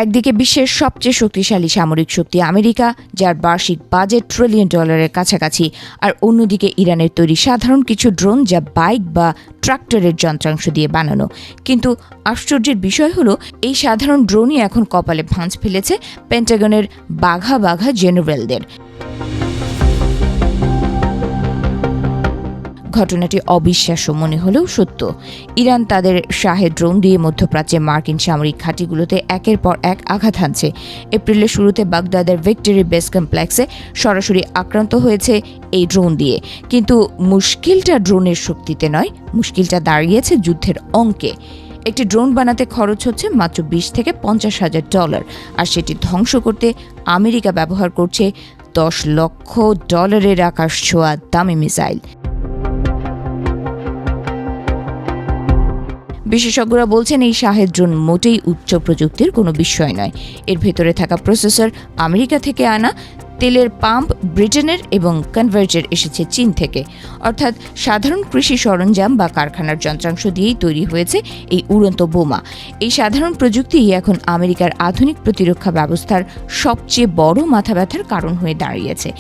একদিকে বিশ্বের সবচেয়ে শক্তিশালী সামরিক শক্তি আমেরিকা, যার বার্ষিক বাজেট $1 ট্রিলিয়ন কাছাকাছি, আর অন্যদিকে ইরানের তৈরি সাধারণ কিছু ড্রোন যা বাইক বা ট্রাক্টরের যন্ত্রাংশ দিয়ে বানানো। কিন্তু আশ্চর্যের বিষয় হলো এই সাধারণ ড্রোনই এখন কপালে ভাঁজ ফেলেছে পেন্টাগনের বাঘা বাঘা জেনারেলদের। ঘটনাটি অবিশ্বাস্য মনে হলেও সত্য। ইরান তাদের শাহেদ ড্রোন দিয়ে মধ্যপ্রাচ্যে মার্কিন সামরিক ঘাঁটিগুলোতে একের পর এক আঘাত হানছে। এপ্রিলের শুরুতে বাগদাদের ভিক্টরি বেস কমপ্লেক্সে সরাসরি আক্রান্ত হয়েছে এই ড্রোন দিয়ে। কিন্তু মুশকিলটা ড্রোনের শক্তিতে নয়, মুশকিলটা দাঁড়িয়েছে যুদ্ধের অঙ্কে। একটি ড্রোন বানাতে খরচ হচ্ছে মাত্র $20,000 থেকে $50,000, আর সেটি ধ্বংস করতে আমেরিকা ব্যবহার করছে $10 লক্ষ আকাশ ছোঁয়া দামি মিসাইল। বিশেষজ্ঞরা বলছেন এই শাহেদ ড্রোন মোটেই উচ্চ প্রযুক্তির কোনো বিষয় নয়। এর ভেতরে থাকা প্রসেসর আমেরিকা থেকে আনা, তেলের পাম্প ব্রিটেনের এবং কনভার্টার এসেছে চীন থেকে। অর্থাৎ সাধারণ কৃষি সরঞ্জাম বা কারখানার যন্ত্রাংশ দিয়েই তৈরি হয়েছে এই উড়ন্ত বোমা। এই সাধারণ প্রযুক্তিই এখন আমেরিকার আধুনিক প্রতিরক্ষা ব্যবস্থার সবচেয়ে বড় মাথা ব্যথার কারণ হয়ে দাঁড়িয়েছে।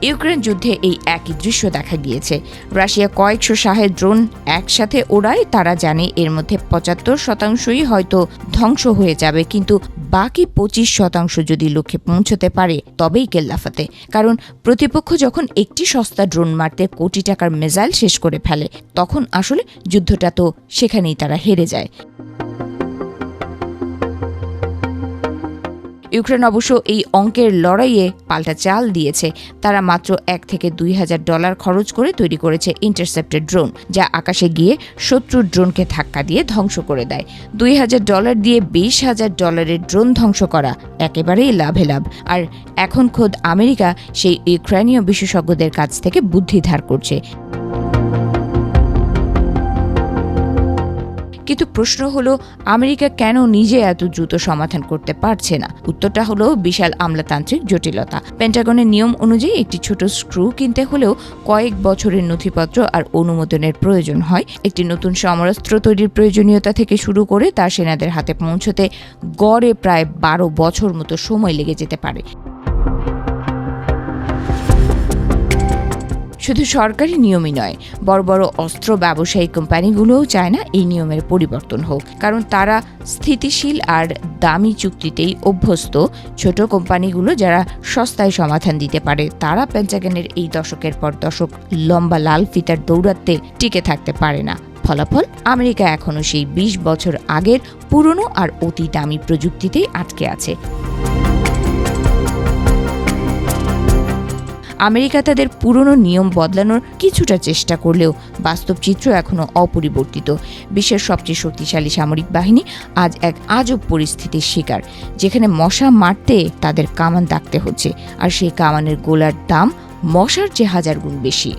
ইউক্রেন যুদ্ধে এই একই দৃশ্য দেখা গিয়েছে। রাশিয়া কয়েকশো শাহেদ ড্রোন একসাথে ওড়ায়। তারা জানে এর মধ্যে 75% হয়তো ধ্বংস হয়ে যাবে, কিন্তু বাকি 25% যদি লক্ষ্যে পৌঁছতে পারে তবেই কেল্লাফাতে। কারণ প্রতিপক্ষ যখন একটি সস্তা ড্রোন মারতে কোটি টাকার মিসাইল শেষ করে ফেলে, তখন আসলে যুদ্ধটা তো সেখানেই তারা হেরে যায়। ইউক্রেন অবশ্য এই অঙ্কের লড়াইয়ে পাল্টা চাল দিয়েছে। তারা মাত্র $1,000 থেকে $2,000 খরচ করে তৈরি করেছে ইন্টারসেপ্টর ড্রোন, যা আকাশে গিয়ে শত্রুর ড্রোনকে ধাক্কা দিয়ে ধ্বংস করে দেয়। $2,000 দিয়ে $20,000 ড্রোন ধ্বংস করা একেবারেই লাভে লাভ। আর এখন খোদ আমেরিকা সেই ইউক্রেনীয় বিশেষজ্ঞদের কাছ থেকে বুদ্ধি ধার করছে। কিন্তু প্রশ্ন হলো, আমেরিকা কেন নিজে এত দ্রুত সমাধান করতে পারছে না? উত্তরটা হলো বিশাল আমলাতান্ত্রিক জটিলতা। পেন্টাগনের নিয়ম অনুযায়ী একটি ছোট স্ক্রু কিনতে হলেও কয়েক বছরের নথিপত্র আর অনুমোদনের প্রয়োজন হয়। একটি নতুন সমরাস্ত্র তৈরির প্রয়োজনীয়তা থেকে শুরু করে তার সেনাদের হাতে পৌঁছতে গড়ে প্রায় 12 বছর মতো সময় লেগে যেতে পারে। শুধু সরকারি নিয়মই নয়, বড় বড় অস্ত্র ব্যবসায়ী কোম্পানিগুলোও চায় না এই নিয়মের পরিবর্তন হোক, কারণ তারা স্থিতিশীল আর দামি চুক্তিতেই অভ্যস্ত। ছোট কোম্পানিগুলো যারা সস্তায় সমাধান দিতে পারে, তারা পেন্টাগনের এই দশকের পর দশক লম্বা লাল ফিতার দৌড়াতে টিকে থাকতে পারে না। ফলাফল, আমেরিকা এখনও সেই 20 বছর আগের পুরনো আর অতি দামি প্রযুক্তিতেই আটকে আছে। আমেরিকা তাদের পুরনো নিয়ম বদলানোর কিছুটা চেষ্টা করলেও বাস্তব চিত্র এখনও অপরিবর্তিত। বিশ্বের সবচেয়ে শক্তিশালী সামরিক বাহিনী আজ এক আজব পরিস্থিতির শিকার, যেখানে মশা মারতে তাদের কামান দাগতে হচ্ছে, আর সেই কামানের গোলার দাম মশার চেয়ে 1000 গুণ বেশি।